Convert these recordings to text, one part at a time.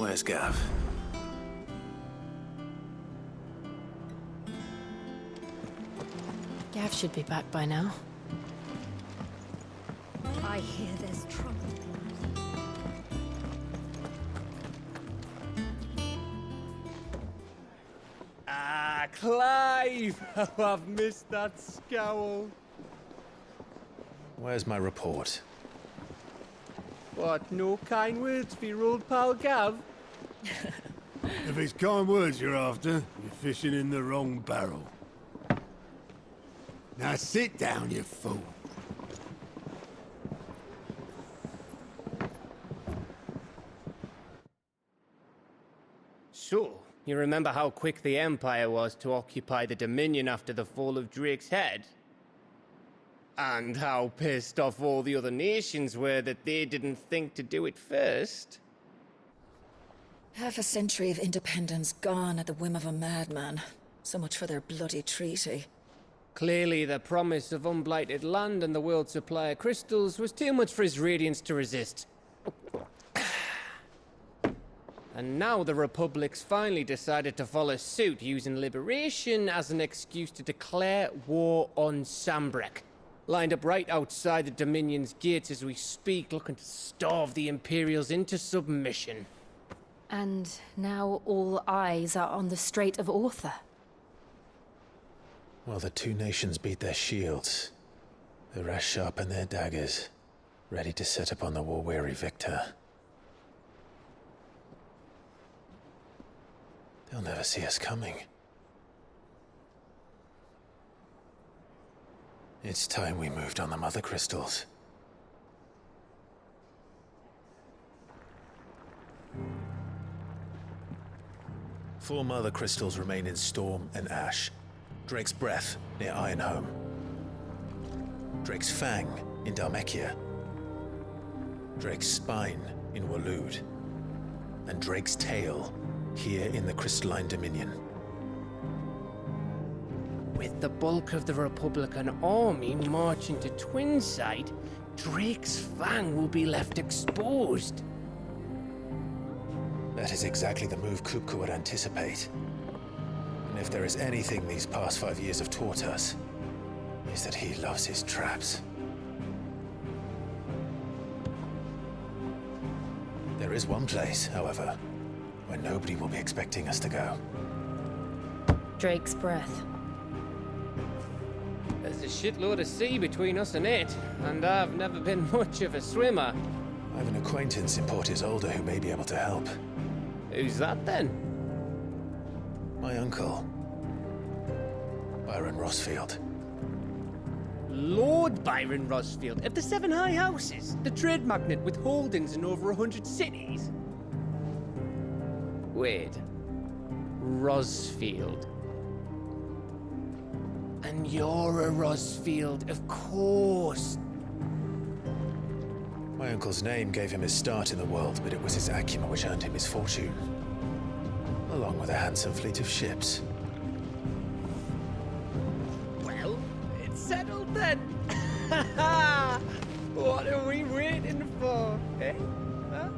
Where's Gav? Gav should be back by now. I hear there's trouble. Ah, Clive! How I've missed that scowl. Where's my report? What, no kind words for your old pal Gav? If it's kind words you're after, you're fishing in the wrong barrel. Now sit down, you fool. So, you remember how quick the Empire was to occupy the Dominion after the fall of Drake's head? And how pissed off all the other nations were that they didn't think to do it first? Half a century of independence gone at the whim of a madman. So much for their bloody treaty. Clearly, the promise of unblighted land and the world's supply of crystals was too much for his radiance to resist. And now the Republic's finally decided to follow suit, using liberation as an excuse to declare war on Sambrek. Lined up right outside the Dominion's gates as we speak, looking to starve the Imperials into submission. And now all eyes are on the Strait of Author. Well, the two nations beat their shields. The rest sharpen their daggers, ready to set upon the war-weary victor. They'll never see us coming. It's time we moved on the Mother Crystals. Four Mother Crystals remain in Storm and Ash. Drake's Breath near Ironhome. Drake's Fang in Dhalmekia. Drake's Spine in Waloed. And Drake's Tail here in the Crystalline Dominion. With the bulk of the Republican army marching to Twinside, Drake's Fang will be left exposed. That is exactly the move Kupka would anticipate. And if there is anything these past 5 years have taught us, is that he loves his traps. There is one place, however, where nobody will be expecting us to go. Drake's Breath. There's a shitload of sea between us and it, and I've never been much of a swimmer. I have an acquaintance in Port Isolde who may be able to help. Who's that then? My uncle, Byron Rossfield. Lord Byron Rossfield of the Seven High Houses, the trade magnate with holdings in over 100 cities. Wait, Rossfield. And you're a Rossfield, of course. My uncle's name gave him his start in the world, but it was his acumen which earned him his fortune. Along with a handsome fleet of ships. Well, it's settled then. What are we waiting for, eh? Huh?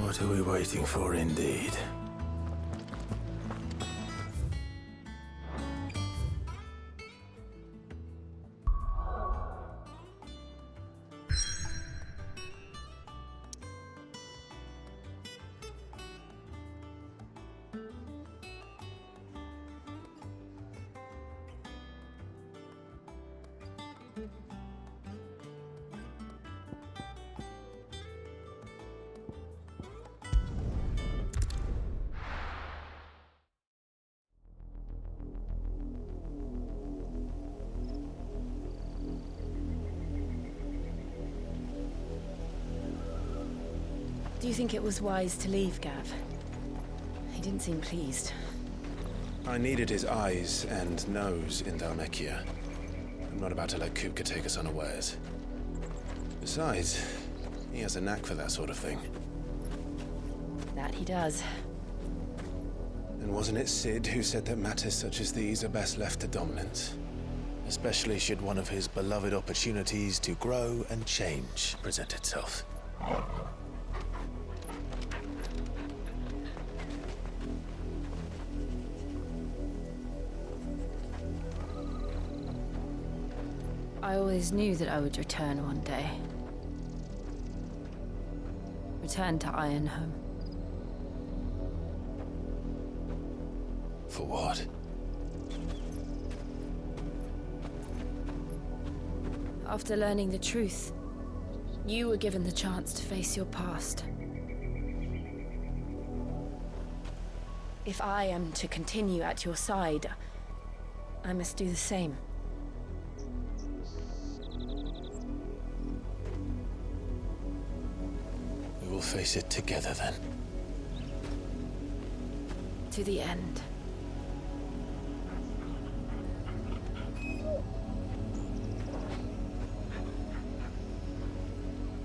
What are we waiting for, indeed? you think it was wise to leave, Gav? He didn't seem pleased. I needed his eyes and nose in Dhalmekia. I'm not about to let Kupka take us unawares. Besides, he has a knack for that sort of thing. That he does. And wasn't it Sid who said that matters such as these are best left to dominance? Especially should one of his beloved opportunities to grow and change present itself. I always knew that I would return one day. Return to Ironhome. For what? After learning the truth, you were given the chance to face your past. If I am to continue at your side, I must do the same. We will face it together then. To the end.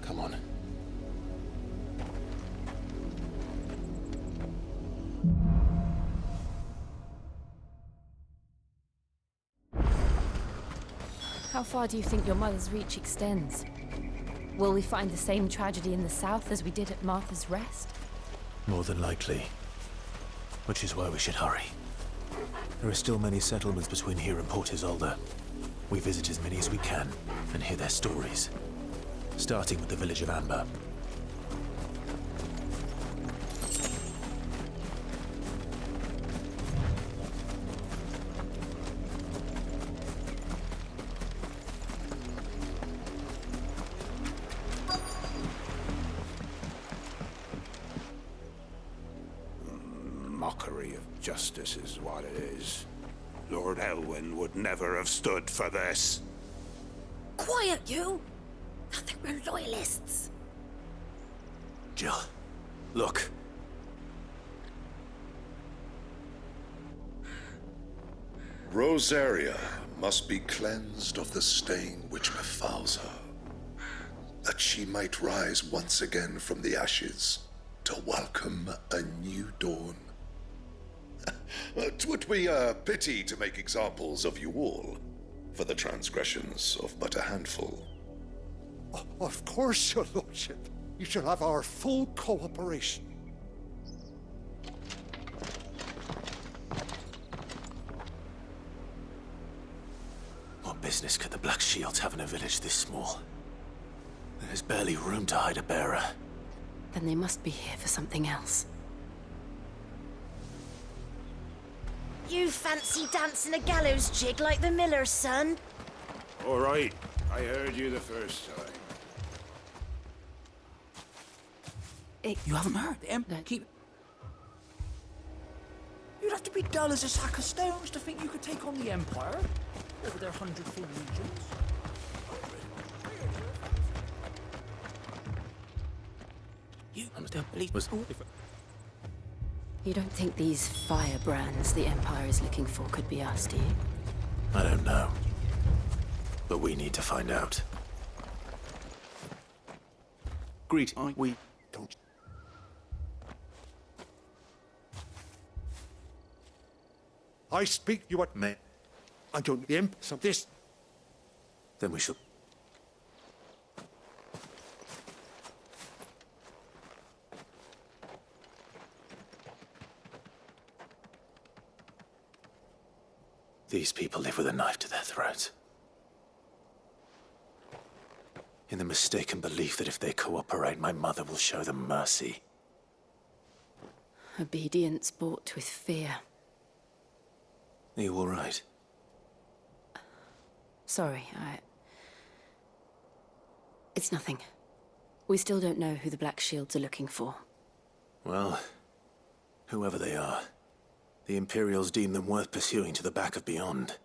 Come on. How far do you think your mother's reach extends? Will we find the same tragedy in the south as we did at Martha's Rest? More than likely. Which is why we should hurry. There are still many settlements between here and Port Isolde. We visit as many as we can and hear their stories. Starting with the village of Amber. Mockery of justice is what it is. Lord Elwyn would never have stood for this. Quiet, you! I think we're loyalists. Jill, look. Rosaria must be cleansed of the stain which befouls her, that she might rise once again from the ashes to welcome a new dawn. 'Twould be a pity to make examples of you all, for the transgressions of but a handful. Of course, your lordship. You shall have our full cooperation. What business could the Black Shields have in a village this small? There's barely room to hide a bearer. Then they must be here for something else. You fancy dancing a gallows jig like the miller's son? All right, I heard you the first time. You haven't heard them? No. Keep... You'd have to be dull as a sack of stones to think you could take on the Empire over their 100-foot regions. You don't believe... You don't think these firebrands the Empire is looking for could be us, do you? I don't know. But we need to find out. We don't... I speak you what man. I don't imp some this. Then we shall... These people live with a knife to their throats. In the mistaken belief that if they cooperate, my mother will show them mercy. Obedience bought with fear. Are you all right? Sorry, It's nothing. We still don't know who the Black Shields are looking for. Well, whoever they are, the Imperials deem them worth pursuing to the back of beyond.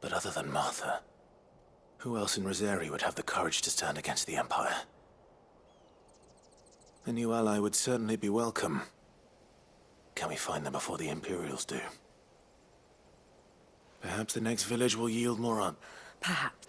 But other than Martha, who else in Rosaria would have the courage to stand against the Empire? A new ally would certainly be welcome. Can we find them before the Imperials do? Perhaps the next village will yield more on. Perhaps.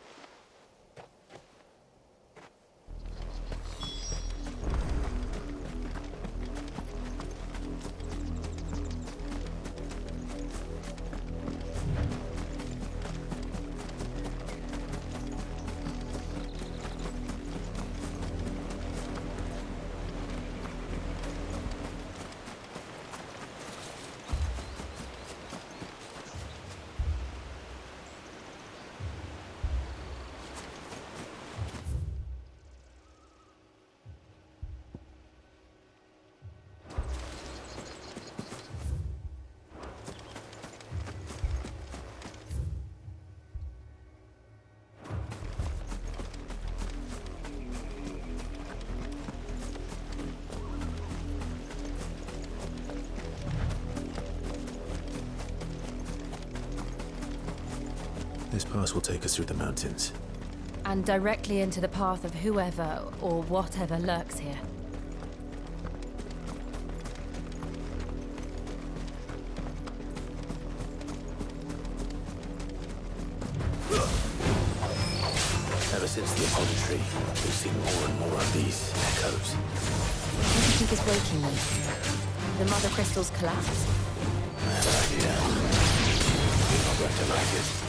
This pass will take us through the mountains. And directly into the path of whoever or whatever lurks here. Ever since the apology, we've seen more and more of these echoes. What do you think is waking them? The mother crystal's collapse? I have an idea. You're not going to like it.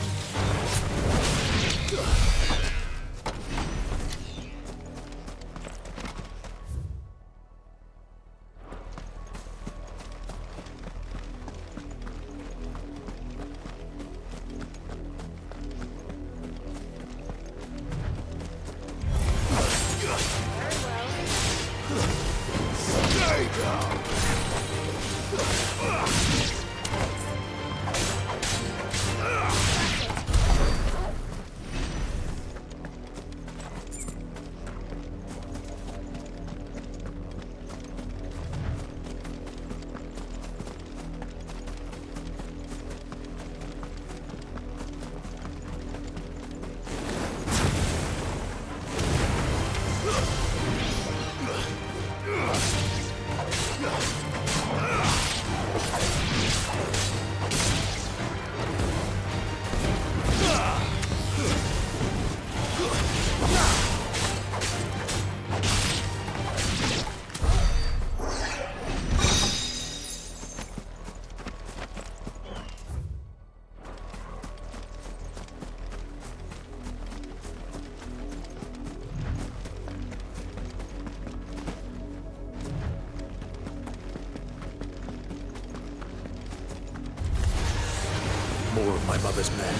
More of my mother's men.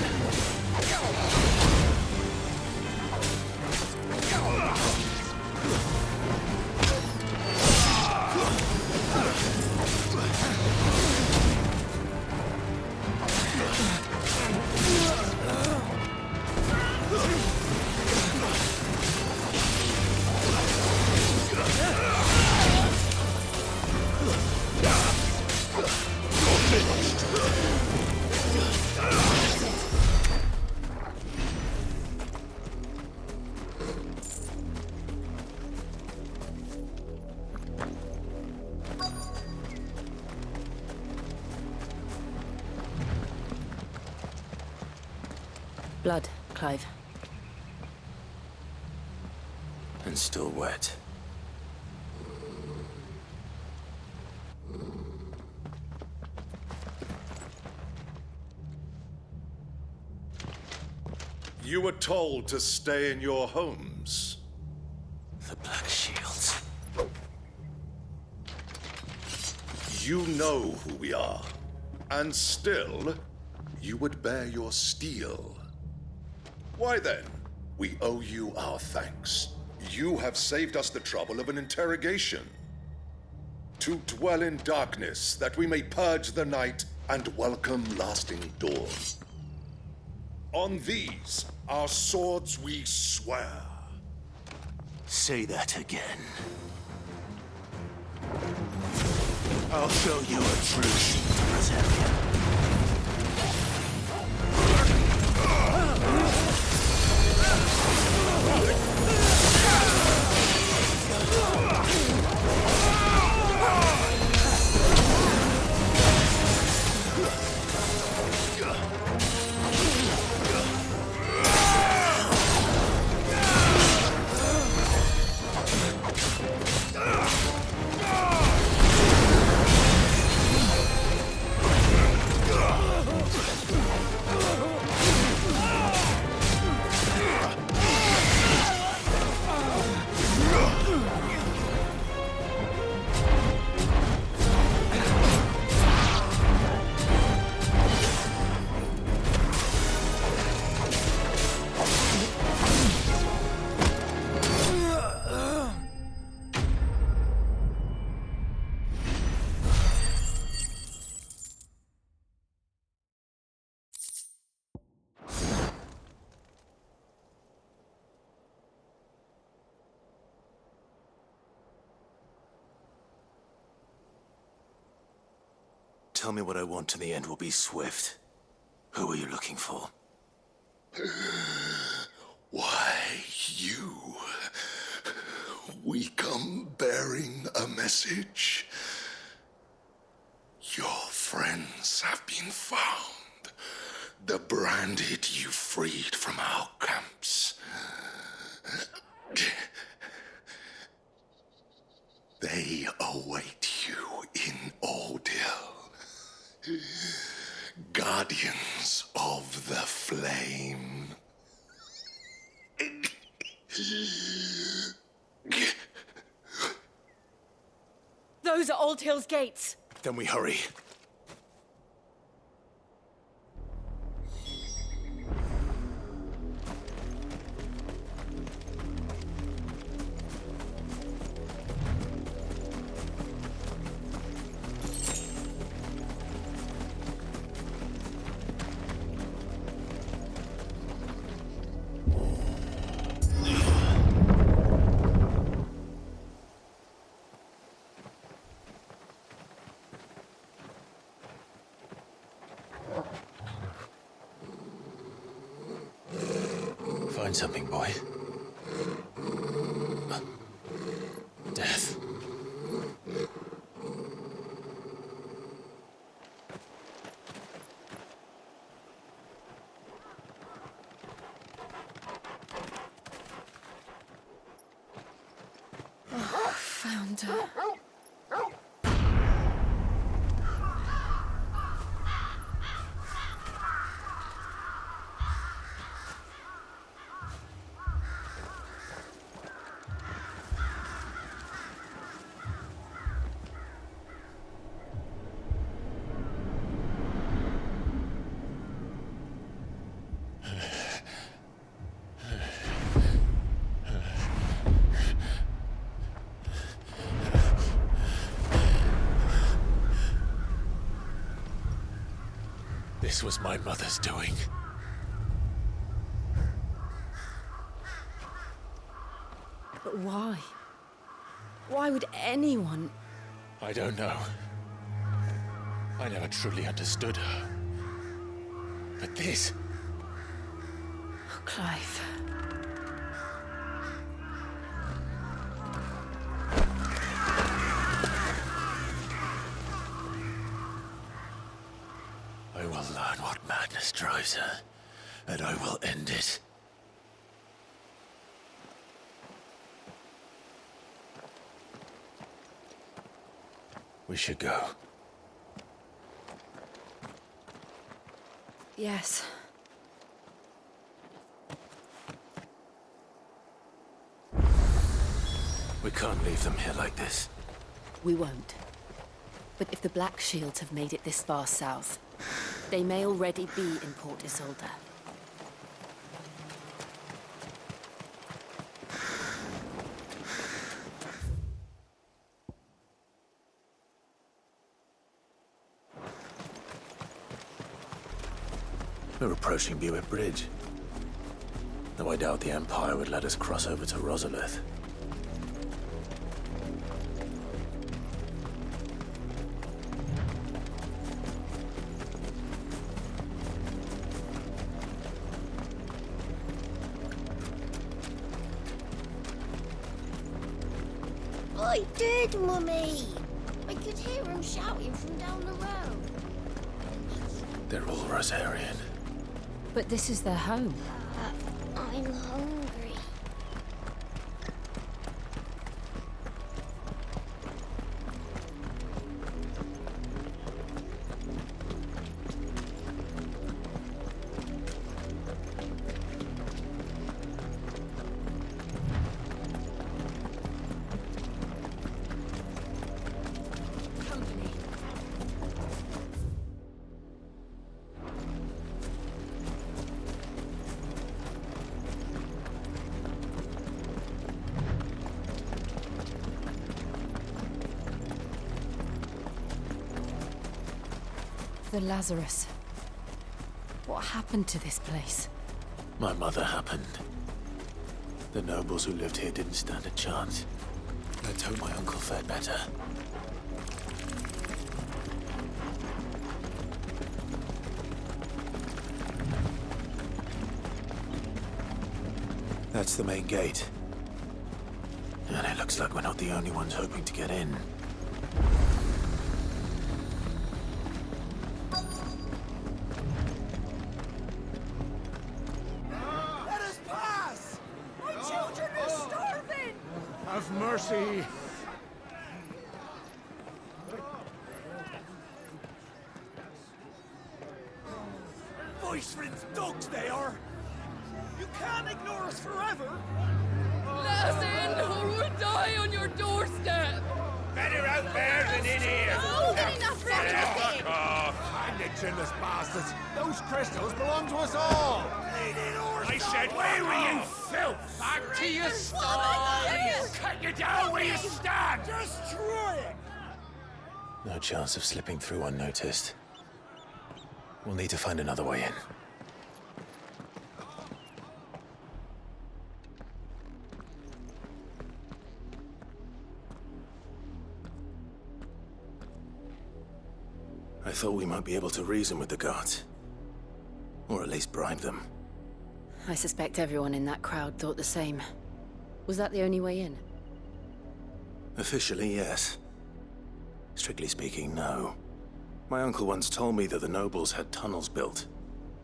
Blood, Clive. And still wet. You were told to stay in your homes. The Black Shields. You know who we are. And still, you would bear your steel. Why then? We owe you our thanks. You have saved us the trouble of an interrogation. To dwell in darkness, that we may purge the night and welcome lasting dawn. On these, our swords we swear. Say that again. I'll show you a true shield, Brazilian. tell me what I want and the end will be swift. Who are you looking for? Why, you. We come bearing a message. Your friends have been found. The branded you freed from our camps. They await you in Odil. Guardians of the Flame. Those are Old Hill's gates. Then we hurry. Find something, boy. Death. Found her. This was my mother's doing. But why? Why would anyone... I don't know. I never truly understood her. But this... Oh, Clive. I will learn what madness drives her, and I will end it. We should go. Yes. We can't leave them here like this. We won't. But if the Black Shields have made it this far south, they may already be in Port Isolde. We're approaching Buick Bridge. Though I doubt the Empire would let us cross over to Rosalith. I did, Mummy. I could hear him shouting from down the road. They're all Rosarian. But this is their home. I'm hungry. Company. The Lazarus. What happened to this place? My mother happened. The nobles who lived here didn't stand a chance. Let's hope my uncle fared better. That's the main gate. And it looks like we're not the only ones hoping to get in. Let us pass! My children are starving! Have mercy! Voice-rinsed dogs they are! You can't ignore us forever! Let us in, or we'll die on your doorstep! Better out there than in here! Oh, good enough for everything! And the chinless bastards! Those crystals belong to us all! I said, where were you, filth? Back to your stall! Cut you down where you stand! Destroy it! No chance of slipping through unnoticed. We'll need to find another way in. I thought we might be able to reason with the guards. Or at least bribe them. I suspect everyone in that crowd thought the same. Was that the only way in? Officially, yes. Strictly speaking, no. My uncle once told me that the nobles had tunnels built,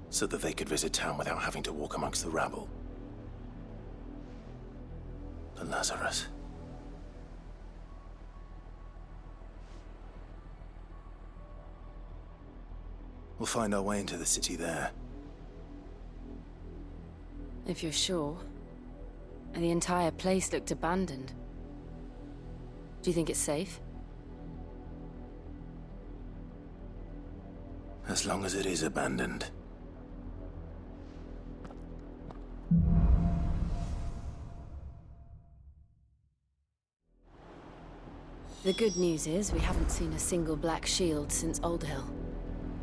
so that they could visit town without having to walk amongst the rabble. The Lazarus. We'll find our way into the city there. If you're sure. The entire place looked abandoned. Do you think it's safe? As long as it is abandoned. The good news is we haven't seen a single black shield since Old Hill.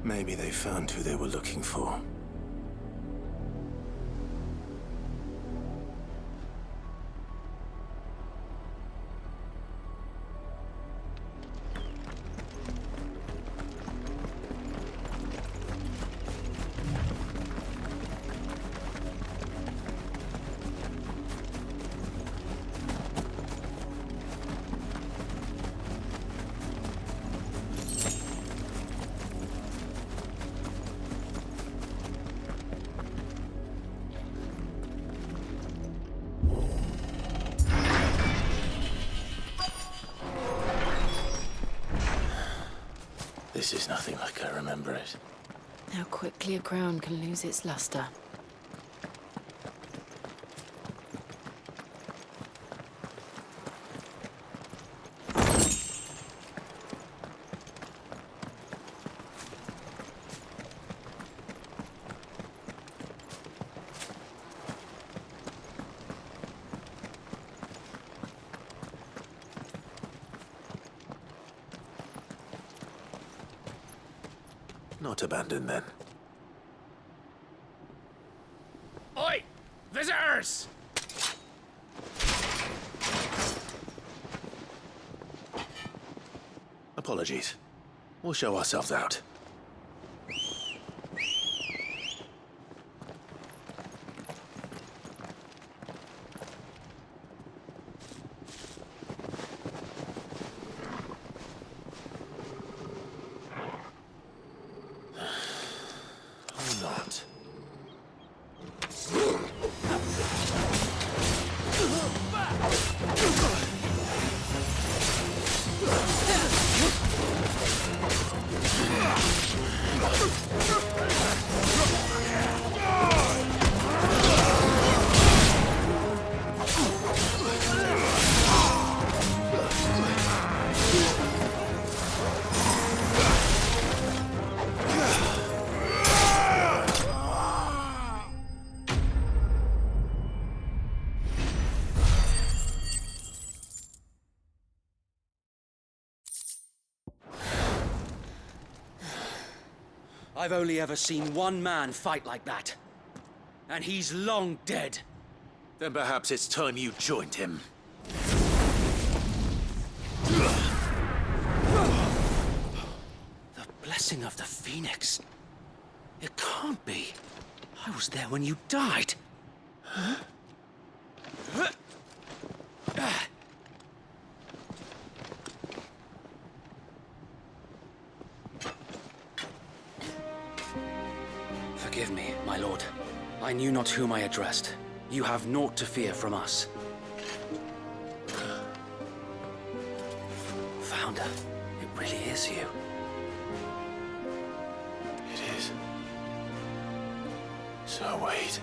Maybe they found who they were looking for. This is nothing like I remember it. How quickly a crown can lose its luster. Not abandoned, then. Oi! Visitors! Apologies. We'll show ourselves out. Or not. I've only ever seen one man fight like that. And he's long dead. Then perhaps it's time you joined him. The blessing of the Phoenix. It can't be. I was there when you died. Forgive me, my lord. I knew not whom I addressed. You have naught to fear from us. Founder, it really is you. It is. So wait.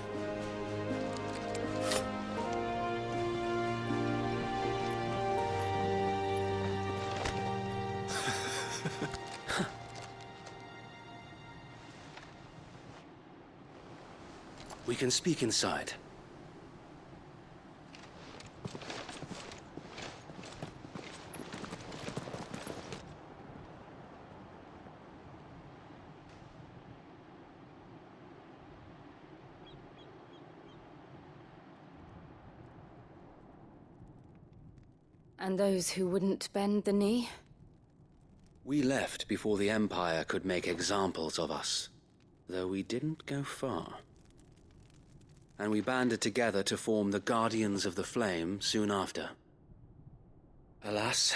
We can speak inside. And those who wouldn't bend the knee? We left before the Empire could make examples of us, though we didn't go far. And we banded together to form the Guardians of the Flame soon after. Alas,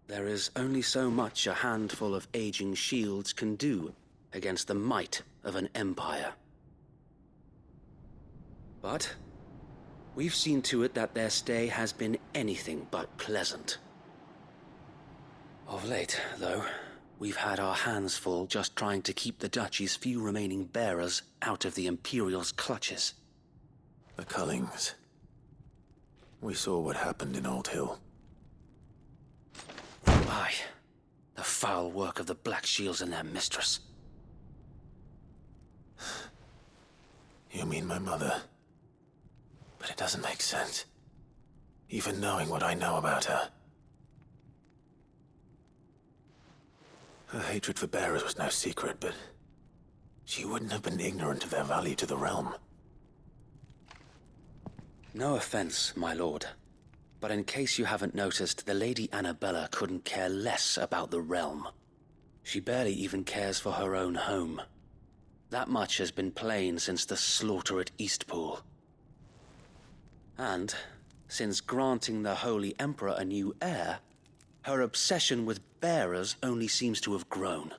there is only so much a handful of aging shields can do against the might of an empire. But we've seen to it that their stay has been anything but pleasant. Of late, though, we've had our hands full just trying to keep the Duchy's few remaining bearers out of the Imperial's clutches. The Cullings. We saw what happened in Old Hill. Aye, the foul work of the Black Shields and their mistress. You mean my mother? But it doesn't make sense. Even knowing what I know about her. Her hatred for bearers was no secret, but she wouldn't have been ignorant of their value to the realm. No offense, my lord, but in case you haven't noticed, the Lady Annabella couldn't care less about the realm. She barely even cares for her own home. That much has been plain since the slaughter at Eastpool. And, since granting the Holy Emperor a new heir, her obsession with bearers only seems to have grown.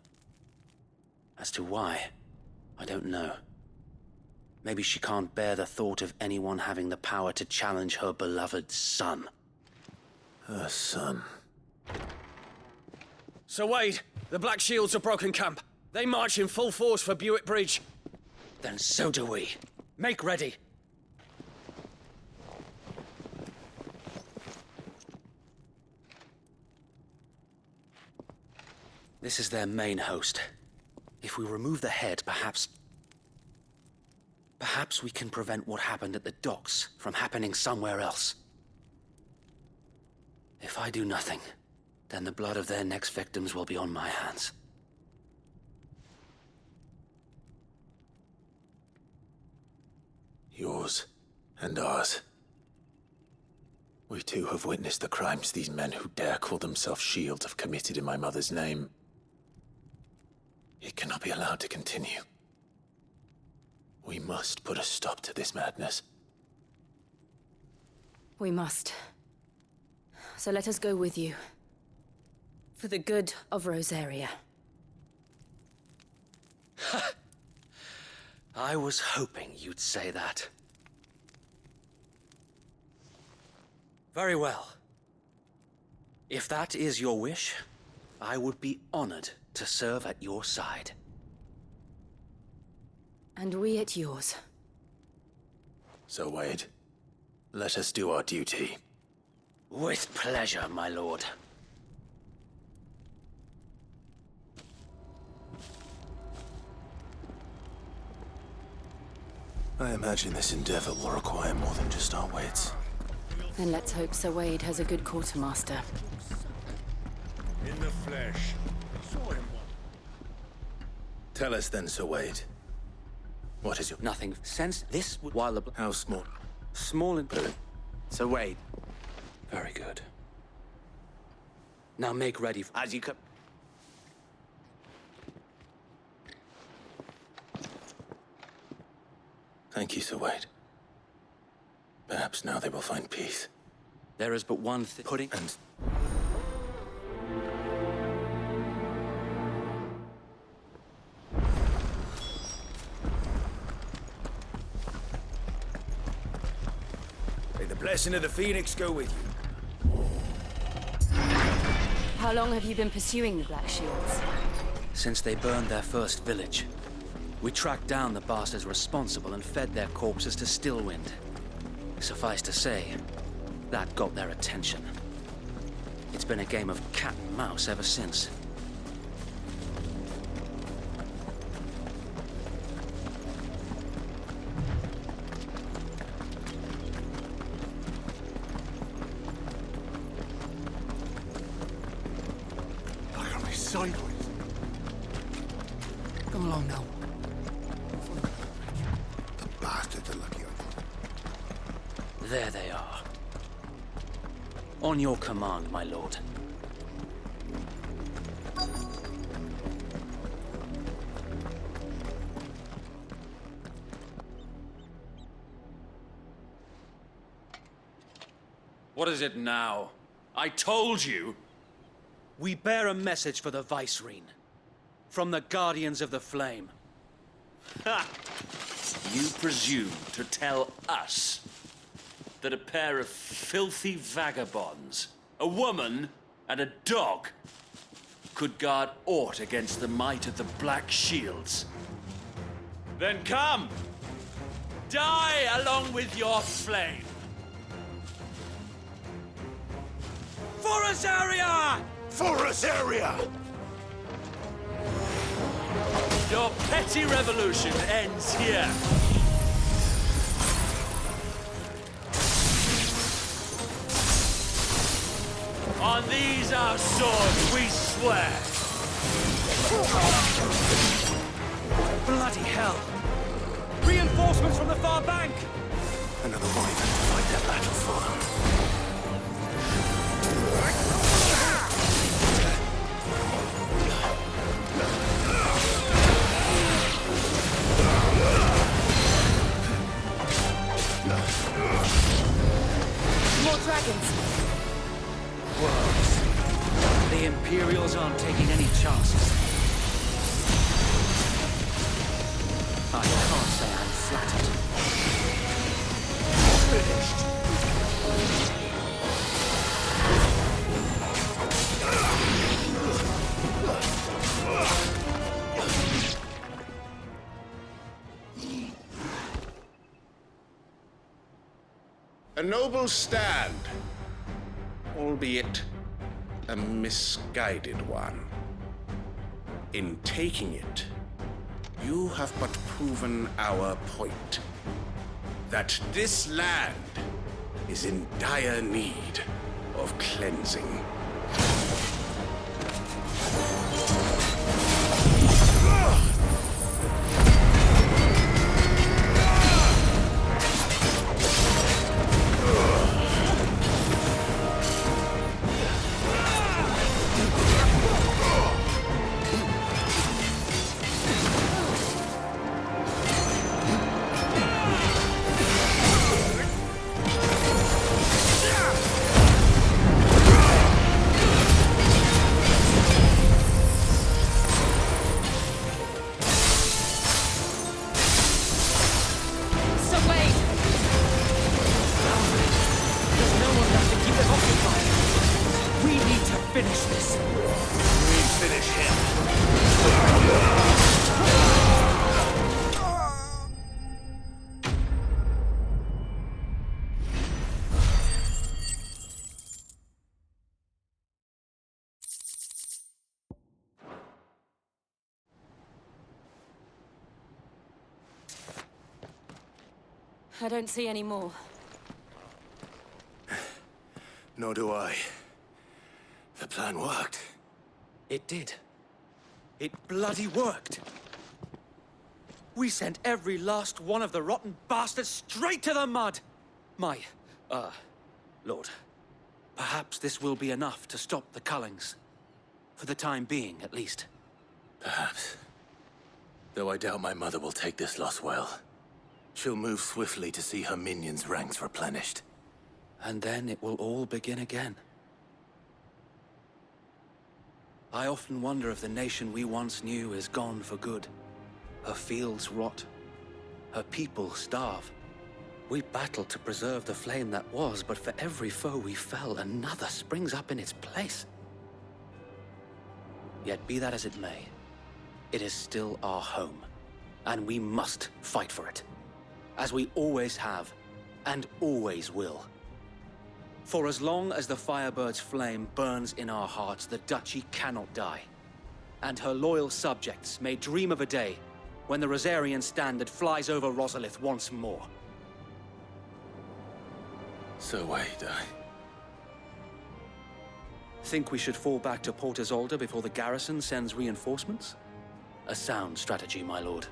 As to why, I don't know. Maybe she can't bear the thought of anyone having the power to challenge her beloved son. Her son. Sir Wade, the Black Shields have broken camp. They march in full force for Buick Bridge. Then so do we. Make ready. This is their main host. If we remove the head, perhaps we can prevent what happened at the docks from happening somewhere else. If I do nothing, then the blood of their next victims will be on my hands. Yours and ours. We too have witnessed the crimes these men who dare call themselves shields have committed in my mother's name. It cannot be allowed to continue. We must put a stop to this madness. We must. So let us go with you. For the good of Rosaria. I was hoping you'd say that. Very well. If that is your wish, I would be honored to serve at your side. And we at yours. So, Wade, let us do our duty. With pleasure, my lord. I imagine this endeavor will require more than just our wits. Then let's hope Sir Wade has a good quartermaster. In the flesh. Saw him once. Tell us then, Sir Wade. What is your... Nothing. Since this while the... How small? Small and... Sir Wade. Very good. Now make ready As you come... Thank you, Sir Wade. Perhaps now they will find peace. There is but one thing. Pudding. And May the blessing of the Phoenix go with you. How long have you been pursuing the Black Shields? Since they burned their first village, we tracked down the bastards responsible and fed their corpses to Stillwind. Suffice to say, that got their attention. It's been a game of cat and mouse ever since. Look at me sideways. Come along now. The bastards are lucky I got. There they are. On your command, my lord. What is it now? I told you! We bear a message for the Vicereine. From the Guardians of the Flame. Ha! You presume to tell us that a pair of filthy vagabonds, a woman and a dog, could guard aught against the might of the Black Shields? Then come! Die along with your flame! For Azaria! For Azaria! Your petty revolution ends here. On these our swords we swear. Bloody hell! Reinforcements from the far bank! another wyvern to fight their battle for them. More dragons. Worms. The Imperials aren't taking any chances. I can't say I'm flattered. Finished. A noble stand, albeit a misguided one. In taking it, you have but proven our point, that this land is in dire need of cleansing. I don't see any more. Nor do I. The plan worked. It did. It bloody worked. We sent every last one of the rotten bastards straight to the mud! My, Lord, perhaps this will be enough to stop the Cullings. For the time being, at least. Perhaps. Though I doubt my mother will take this loss well. She'll move swiftly to see her minions' ranks replenished. And then it will all begin again. I often wonder if the nation we once knew is gone for good. Her fields rot. Her people starve. We battled to preserve the flame that was, but for every foe we fell, another springs up in its place. Yet be that as it may, it is still our home, and we must fight for it, as we always have, and always will. For as long as the Firebird's flame burns in our hearts, the Duchy cannot die, and her loyal subjects may dream of a day when the Rosarian standard flies over Rosalith once more. So wait, Think we should fall back to Port Isolde before the garrison sends reinforcements? A sound strategy, my lord.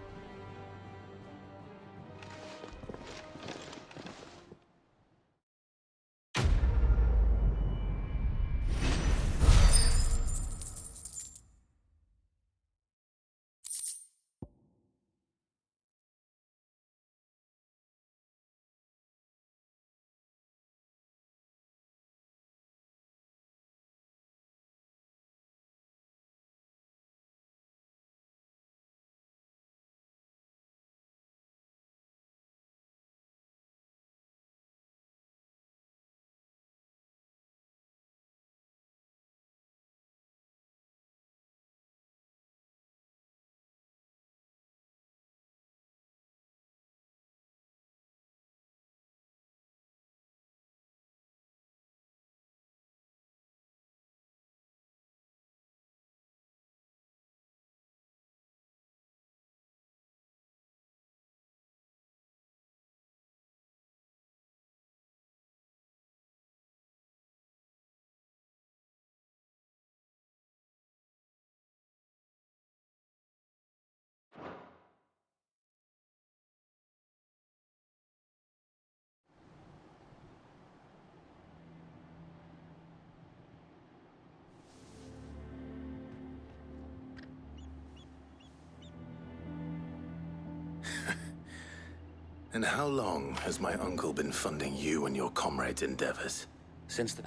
And how long has my uncle been funding you and your comrades' endeavors? Since the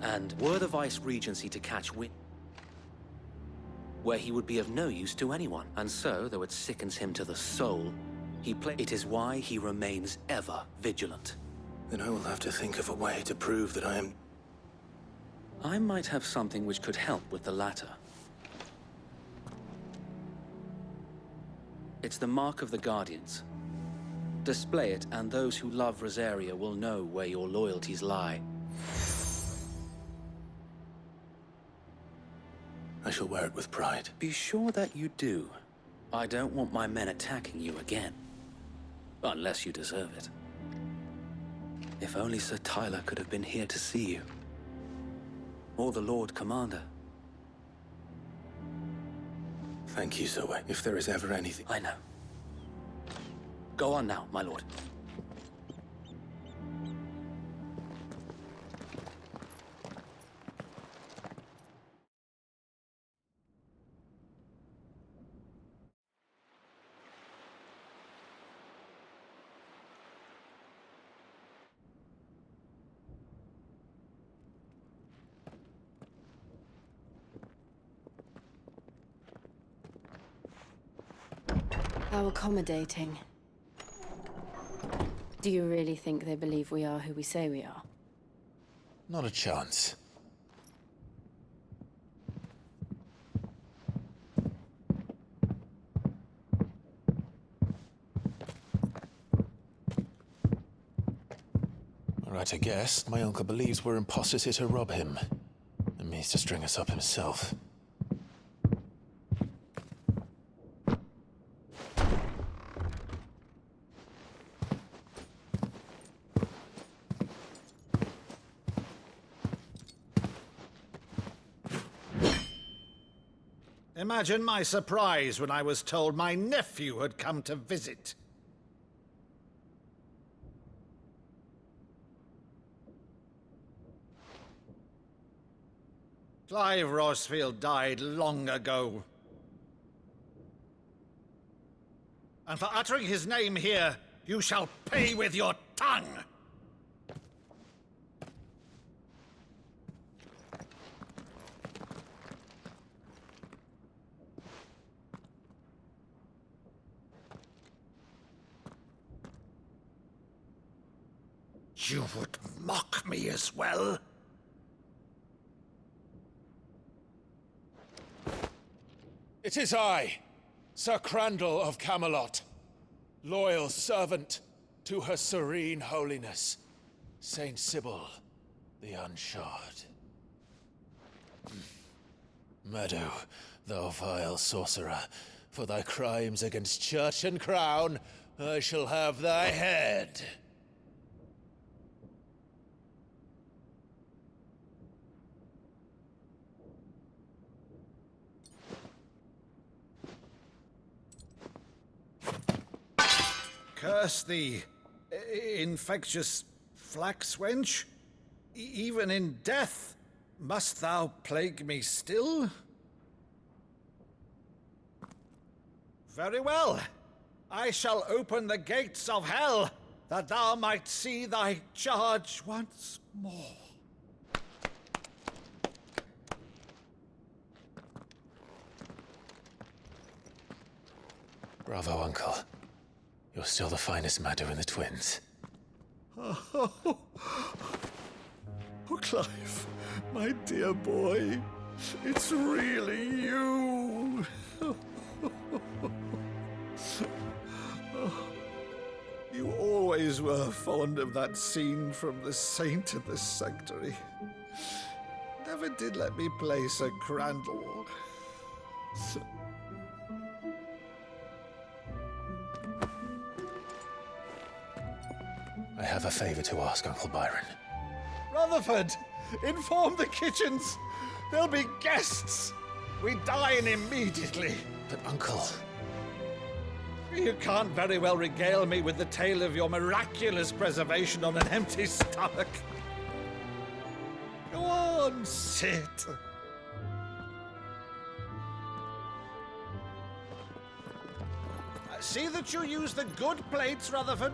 and were the Vice-Regency to catch wind, where he would be of no use to anyone, and so, though it sickens him to the soul, it is why he remains ever vigilant. Then I will have to think of a way to prove that I am... I might have something which could help with the latter. It's the mark of the Guardians. Display it, and those who love Rosaria will know where your loyalties lie. I shall wear it with pride. Be sure that you do. I don't want my men attacking you again. Unless you deserve it. If only Sir Tyler could have been here to see you. Or the Lord Commander. Thank you, Zoe. If there is ever anything... I know. Go on now, my lord. How accommodating. Do you really think they believe we are who we say we are? Not a chance. Right, I guess. My uncle believes we're imposters here to rob him. And means to string us up himself. Imagine my surprise when I was told my nephew had come to visit. Clive Rosfield died long ago. And for uttering his name here, You shall pay with your tongue! You would mock me as well? It is I, Sir Crandall of Camelot, loyal servant to Her Serene Holiness, Saint Sybil the Unshod. Meadow, thou vile sorcerer, for thy crimes against church and crown, I shall have thy head. Curse thee, infectious flax wench. Even in death, must thou plague me still? Very well. I shall open the gates of hell, that thou might see thy charge once more. Bravo, Uncle. You're still the finest Meadow in the twins. Oh, Clive, my dear boy, it's really you. You always were fond of that scene from The Saint in the Sanctuary. Never did let me play Sir Crandall. I have a favor to ask, Uncle Byron. Rutherford, inform the kitchens. There'll be guests. We dine immediately. But, Uncle... You can't very well regale me with the tale of your miraculous preservation on an empty stomach. Go on, sit. See that you use the good plates, Rutherford.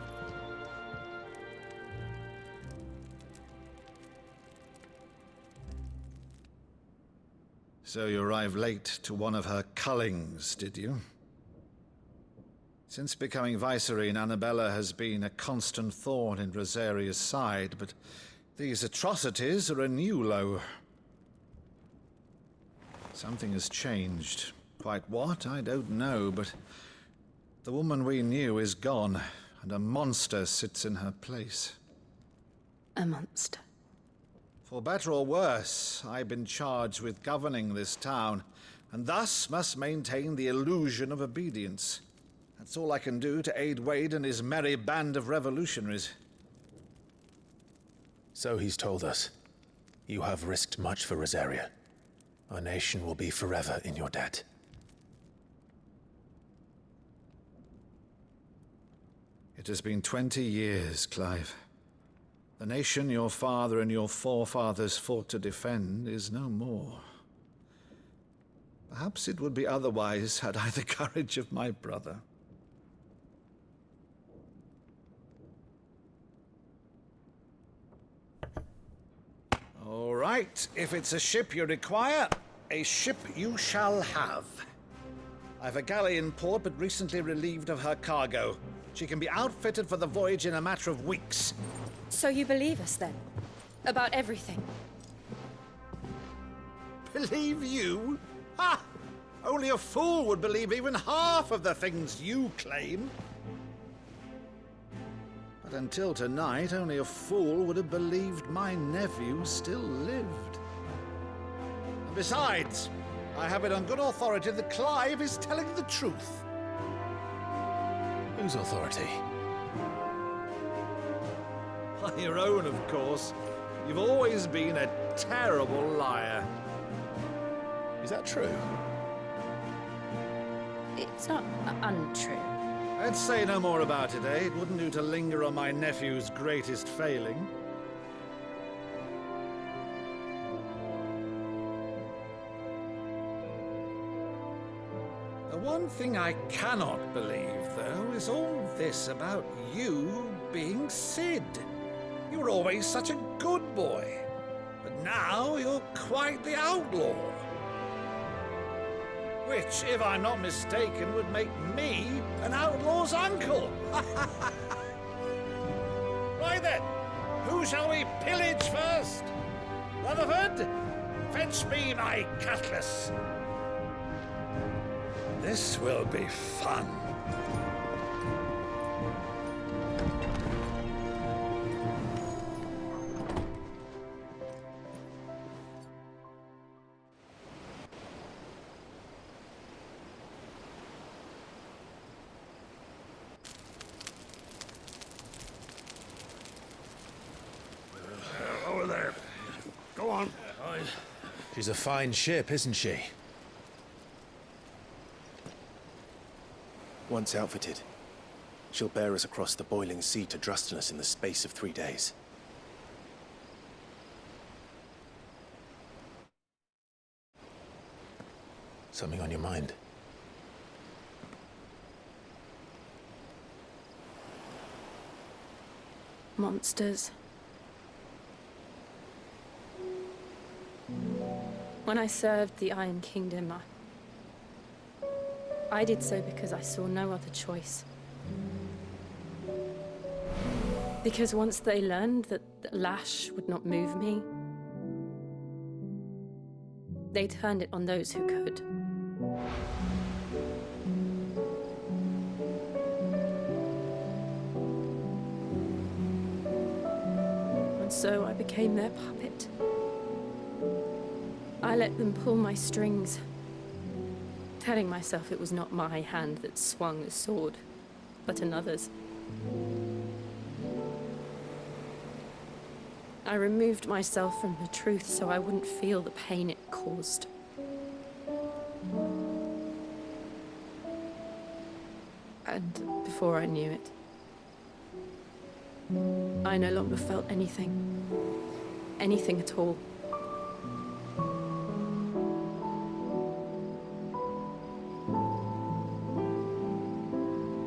So you arrived late to one of her cullings, did you? Since becoming Vicereine, Annabella has been a constant thorn in Rosaria's side, but these atrocities are a new low. Something has changed. Quite what, I don't know, but the woman we knew is gone, and a monster sits in her place. A monster? For better or worse, I've been charged with governing this town, and thus must maintain the illusion of obedience. That's all I can do to aid Wade and his merry band of revolutionaries. So he's told us. You have risked much for Rosaria. Our nation will be forever in your debt. It has been 20 years, Clive. The nation your father and your forefathers fought to defend is no more. Perhaps it would be otherwise had I the courage of my brother. All right, if it's a ship you require, a ship you shall have. I've a galley in port, but recently relieved of her cargo. She can be outfitted for the voyage in a matter of weeks. So you believe us, then? About everything? Believe you? Ha! Only a fool would believe even half of the things you claim. But until tonight, only a fool would have believed my nephew still lived. And besides, I have it on good authority that Clive is telling the truth. Whose authority? On your own, of course. You've always been a terrible liar. Is that true? It's not untrue. Let's say no more about it, eh? It wouldn't do to linger on my nephew's greatest failing. The one one thing I cannot believe, though, is all this about you being Sid. You were always such a good boy, but now you're quite the outlaw. Which, if I'm not mistaken, would make me an outlaw's uncle. Right then, who shall we pillage first? Rutherford, fetch me my cutlass. This will be fun. Over there. Go on. She's a fine ship, isn't she? Once outfitted, she'll bear us across the boiling sea to Drustinus in the space of 3 days. Something on your mind? Monsters. When I served the Iron Kingdom, I did so because I saw no other choice. Because once they learned that the lash would not move me, they turned it on those who could. And so I became their puppet. I let them pull my strings, telling myself it was not my hand that swung the sword, but another's. I removed myself from the truth so I wouldn't feel the pain it caused. And before I knew it, I no longer felt anything. Anything at all.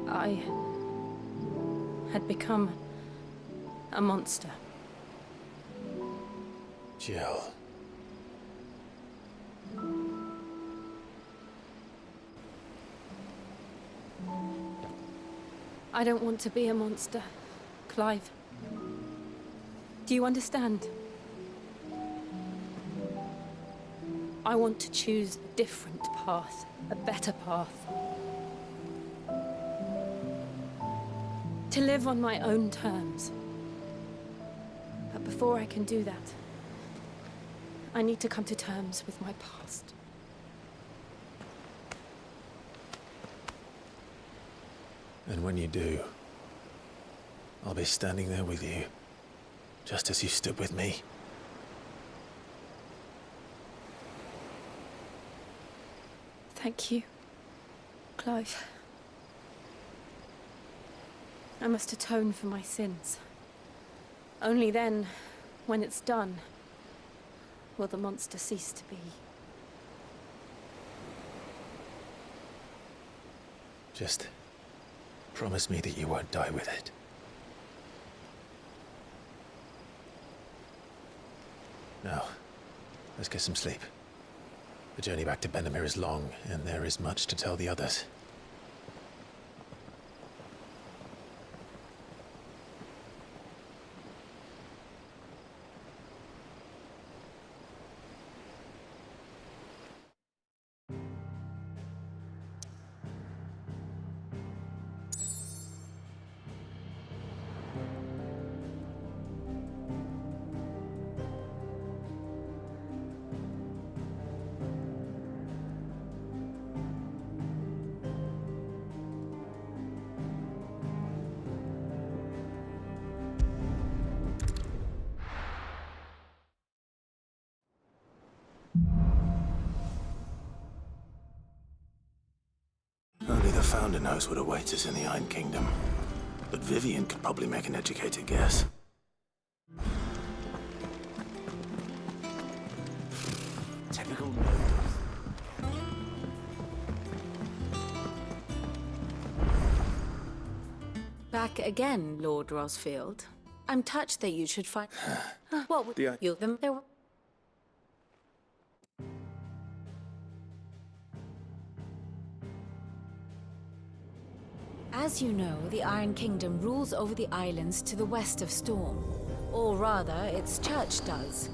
I had become a monster. Jill. I don't want to be a monster, Clive. Do you understand? I want to choose a different path, a better path. To live on my own terms. But before I can do that, I need to come to terms with my past. And when you do, I'll be standing there with you, just as you stood with me. Thank you, Clive. I must atone for my sins. Only then, when it's done, will the monster cease to be. Just promise me that you won't die with it. Now, let's get some sleep. The journey back to Benamir is long, and there is much to tell the others. Only the Founder knows what awaits us in the Iron Kingdom. But Vivian could probably make an educated guess. Typical. Back again, Lord Rosfield. I'm touched that you should find... What would you... them there... As you know, the Iron Kingdom rules over the islands to the west of Storm. Or rather, its church does.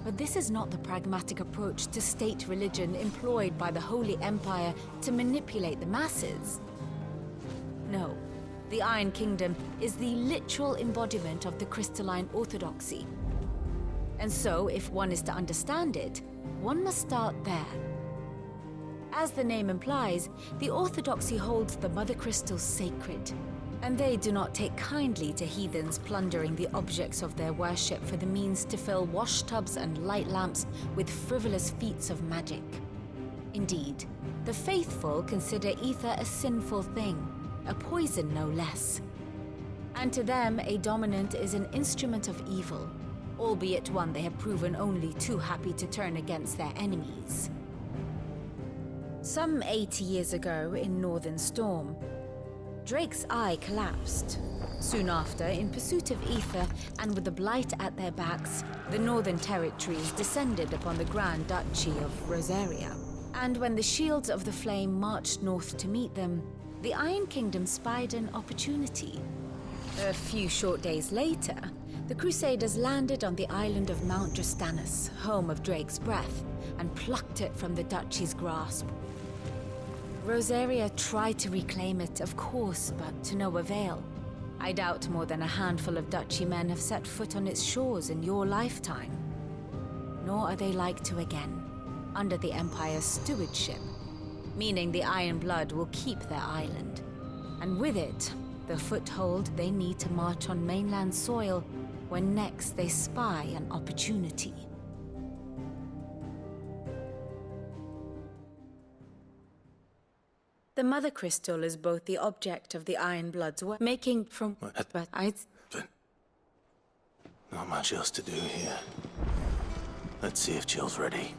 But this is not the pragmatic approach to state religion employed by the Holy Empire to manipulate the masses. No, the Iron Kingdom is the literal embodiment of the crystalline orthodoxy. And so, if one is to understand it, one must start there. As the name implies, the orthodoxy holds the Mother Crystals sacred, and they do not take kindly to heathens plundering the objects of their worship for the means to fill washtubs and light lamps with frivolous feats of magic. Indeed, the faithful consider ether a sinful thing, a poison no less. And to them, a dominant is an instrument of evil, albeit one they have proven only too happy to turn against their enemies. Some 80 years ago in Northern Storm, Drake's eye collapsed. Soon after, in pursuit of ether and with the blight at their backs, the Northern Territories descended upon the Grand Duchy of Rosaria. And when the Shields of the Flame marched north to meet them, the Iron Kingdom spied an opportunity. A few short days later, the Crusaders landed on the island of Mount Drastanus, home of Drake's breath, and plucked it from the Duchy's grasp. Rosaria tried to reclaim it, of course, but to no avail. I doubt more than a handful of Duchy men have set foot on its shores in your lifetime. Nor are they like to again, under the Empire's stewardship, meaning the Iron Blood will keep their island. And with it, the foothold they need to march on mainland soil when next they spy an opportunity. The Mother Crystal is both the object of the Iron Blood's work, making from... But not much else to do here. Let's see if Jill's ready.